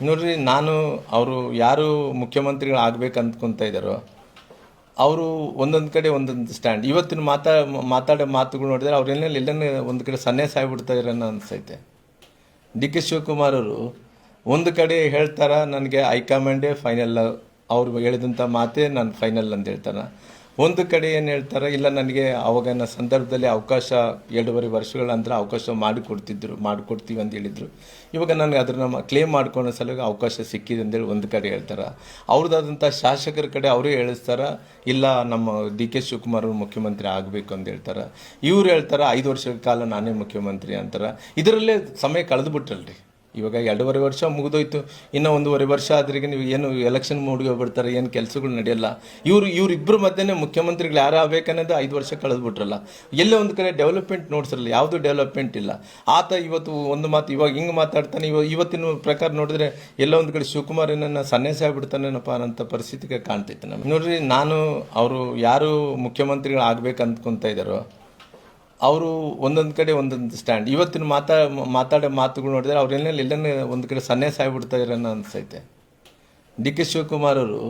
ನೋಡ್ರಿ, ನಾನು ಅವರು ಯಾರು ಮುಖ್ಯಮಂತ್ರಿಗಳು ಆಗ್ಬೇಕು ಅಂದ್ಕೊಂತ ಇದ್ದಾರೋ ಅವರು ಒಂದೊಂದು ಕಡೆ ಒಂದೊಂದು ಸ್ಟ್ಯಾಂಡ್. ಇವತ್ತಿನ ಮಾತಾಡೋ ಮಾತುಗಳು ನೋಡಿದ್ರೆ ಎಲ್ಲನೇ ಒಂದು ಕಡೆ ಸನ್ಯಾಸ ಆಗಿಬಿಡ್ತಾ ಇರೋಣ ಅನಿಸೈತೆ. ಡಿ ಕೆ ಶಿವಕುಮಾರ್ ಅವರು ಒಂದು ಕಡೆ ಹೇಳ್ತಾರ, ನನಗೆ ಹೈಕಮಾಂಡೇ ಫೈನಲ್, ಅವ್ರು ಹೇಳಿದಂಥ ಮಾತೇ ನಾನು ಫೈನಲ್ ಅಂತ ಹೇಳ್ತಾರ. ಒಂದು ಕಡೆ ಏನು ಹೇಳ್ತಾರೆ, ಇಲ್ಲ ನನಗೆ ಅವಾಗಿನ ಸಂದರ್ಭದಲ್ಲಿ ಅವಕಾಶ 2.5 ವರ್ಷಗಳ ನಂತರ ಅವಕಾಶ ಮಾಡಿಕೊಡ್ತೀವಿ ಅಂತ ಹೇಳಿದರು. ಇವಾಗ ನನಗೆ ಅದನ್ನು ಕ್ಲೇಮ್ ಮಾಡ್ಕೊಳ್ಳೋ ಸಲುವಾಗಿ ಅವಕಾಶ ಸಿಕ್ಕಿದೆ ಅಂತೇಳಿ ಒಂದು ಕಡೆ ಹೇಳ್ತಾರೆ. ಅವ್ರದ್ದಾದಂಥ ಶಾಸಕರ ಕಡೆ ಅವರೇ ಹೇಳಿಸ್ತಾರೆ, ಇಲ್ಲ ನಮ್ಮ ಡಿ ಕೆ ಶಿವಕುಮಾರ್ ಅವರು ಮುಖ್ಯಮಂತ್ರಿ ಆಗಬೇಕು ಅಂತ ಹೇಳ್ತಾರೆ. ಇವ್ರು ಹೇಳ್ತಾರೆ 5 ವರ್ಷಗಳ ಕಾಲ ನಾನೇ ಮುಖ್ಯಮಂತ್ರಿ ಅಂತಾರೆ. ಇದರಲ್ಲೇ ಸಮಯ ಕಳೆದುಬಿಟ್ರಲ್ರಿ. ಇವಾಗ 2.5 ವರ್ಷ ಮುಗಿದೋಯ್ತು, ಇನ್ನೂ 1.5 ವರ್ಷ ಆದ್ರಿಗೆ ನೀವು ಏನು ಎಲೆಕ್ಷನ್ ಮೂಡ್ಗೆ ಹೋಗ್ಬಿಡ್ತಾರೆ, ಏನು ಕೆಲಸಗಳು ನಡೆಯಲ್ಲ. ಇವ್ರಿಬ್ಬರು ಮಧ್ಯೆ ಮುಖ್ಯಮಂತ್ರಿಗಳು ಯಾರು ಆಗಬೇಕನ್ನೋದು 5 ವರ್ಷ ಕಳೆದ್ಬಿಟ್ರಲ್ಲ. ಎಲ್ಲೇ ಒಂದು ಕಡೆ ಡೆವಲಪ್ಮೆಂಟ್ ನೋಡ್ಸಿರಲ್ಲ, ಯಾವುದು ಡೆವಲಪ್ಮೆಂಟ್ ಇಲ್ಲ. ಆತ ಇವತ್ತು ಒಂದು ಮಾತು ಇವಾಗ ಹಿಂಗೆ ಮಾತಾಡ್ತಾನೆ, ಇವತ್ತಿನ ಪ್ರಕಾರ ನೋಡಿದ್ರೆ ಎಲ್ಲ ಒಂದು ಕಡೆ ಶಿವಕುಮಾರ್ ಏನನ್ನ ಸನ್ಯಾಸ ಆಗ್ಬಿಡ್ತಾನೇನಪ್ಪ ಅನ್ನೋಂಥ ಪರಿಸ್ಥಿತಿಗೆ ಕಾಣ್ತೈತೆ ನಮಗೆ. ನೋಡ್ರಿ, ನಾನು ಅವರು ಯಾರು ಮುಖ್ಯಮಂತ್ರಿಗಳು ಆಗ್ಬೇಕು ಅಂದ್ಕೊಂತ ಇದ್ದಾರೋ ಅವರು ಒಂದೊಂದು ಕಡೆ ಒಂದೊಂದು ಸ್ಟ್ಯಾಂಡ್. ಇವತ್ತಿನ ಮಾತಾಡೋ ಮಾತುಗಳು ನೋಡಿದ್ರೆ ಎಲ್ಲನೇ ಒಂದು ಕಡೆ ಸನ್ಯಾಸ ಆಗಿಬಿಡ್ತಾ ಇರೋಣ ಅನಿಸೈತೆ. ಡಿ ಕೆ ಶಿವಕುಮಾರ್ ಅವರು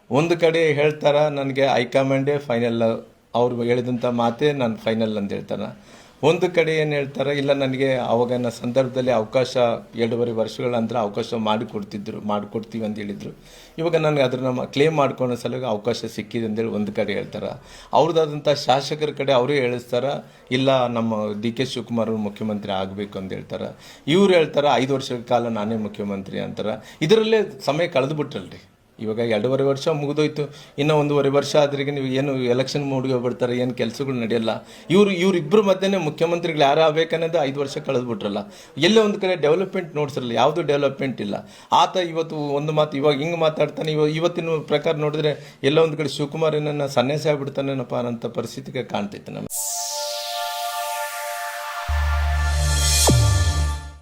ಒಂದು ಕಡೆ ಹೇಳ್ತಾರ, ನನಗೆ ಹೈಕಮಾಂಡೇ ಫೈನಲ್, ಅವ್ರು ಹೇಳಿದಂಥ ಮಾತೇ ನಾನು ಫೈನಲ್ ಅಂತ ಹೇಳ್ತಾರೆ. ಒಂದು ಕಡೆ ಏನು ಹೇಳ್ತಾರೆ, ಇಲ್ಲ ನನಗೆ ಅವಾಗಿನ ಸಂದರ್ಭದಲ್ಲಿ ಅವಕಾಶ 2.5 ವರ್ಷಗಳ ನಂತರ ಅವಕಾಶ ಮಾಡಿಕೊಡ್ತೀವಿ ಅಂತ ಹೇಳಿದರು. ಇವಾಗ ನನಗೆ ಅದನ್ನು ಕ್ಲೇಮ್ ಮಾಡ್ಕೊಳ್ಳೋ ಸಲುವಾಗಿ ಅವಕಾಶ ಸಿಕ್ಕಿದೆ ಅಂತೇಳಿ ಒಂದು ಕಡೆ ಹೇಳ್ತಾರೆ. ಅವ್ರದ್ದಾದಂಥ ಶಾಸಕರ ಕಡೆ ಅವರೇ ಹೇಳಿಸ್ತಾರೆ, ಇಲ್ಲ ನಮ್ಮ ಡಿ ಕೆ ಶಿವಕುಮಾರ್ ಅವರು ಮುಖ್ಯಮಂತ್ರಿ ಆಗಬೇಕು ಅಂತ ಹೇಳ್ತಾರೆ. ಇವ್ರು ಹೇಳ್ತಾರೆ 5 ವರ್ಷಗಳ ಕಾಲ ನಾನೇ ಮುಖ್ಯಮಂತ್ರಿ ಅಂತಾರೆ. ಇದರಲ್ಲೇ ಸಮಯ ಕಳೆದುಬಿಟ್ರಲ್ರಿ. ಇವಾಗ 2.5 ವರ್ಷ ಮುಗಿದೋಯ್ತು, ಇನ್ನೂ 1.5 ವರ್ಷ ಆದ್ರಿಗೆ ನೀವು ಏನು ಎಲೆಕ್ಷನ್ ಮೂಡ್ಗೆ ಹೋಗ್ಬಿಡ್ತಾರೆ, ಏನು ಕೆಲಸಗಳು ನಡೆಯಲ್ಲ. ಇವ್ರಿಬ್ಬರು ಮಧ್ಯೆ ಮುಖ್ಯಮಂತ್ರಿಗಳು ಯಾರು ಆಗಬೇಕನ್ನೋದು 5 ವರ್ಷ ಕಳೆದ್ಬಿಟ್ರಲ್ಲ. ಎಲ್ಲೇ ಒಂದು ಕಡೆ ಡೆವಲಪ್ಮೆಂಟ್ ನೋಡ್ಸಿರಲ್ಲ, ಯಾವುದು ಡೆವಲಪ್ಮೆಂಟ್ ಇಲ್ಲ. ಆತ ಇವತ್ತು ಒಂದು ಮಾತು ಇವಾಗ ಹಿಂಗೆ ಮಾತಾಡ್ತಾನೆ, ಇವತ್ತಿನ ಪ್ರಕಾರ ನೋಡಿದ್ರೆ ಎಲ್ಲ ಒಂದು ಕಡೆ ಶಿವಕುಮಾರ್ ಏನನ್ನ ಸನ್ಯಾಸ ಆಗ್ಬಿಡ್ತಾನೇನಪ್ಪ ಅನ್ನೋಂಥ ಪರಿಸ್ಥಿತಿಗೆ ಕಾಣ್ತೈತೆ ನಮಗೆ.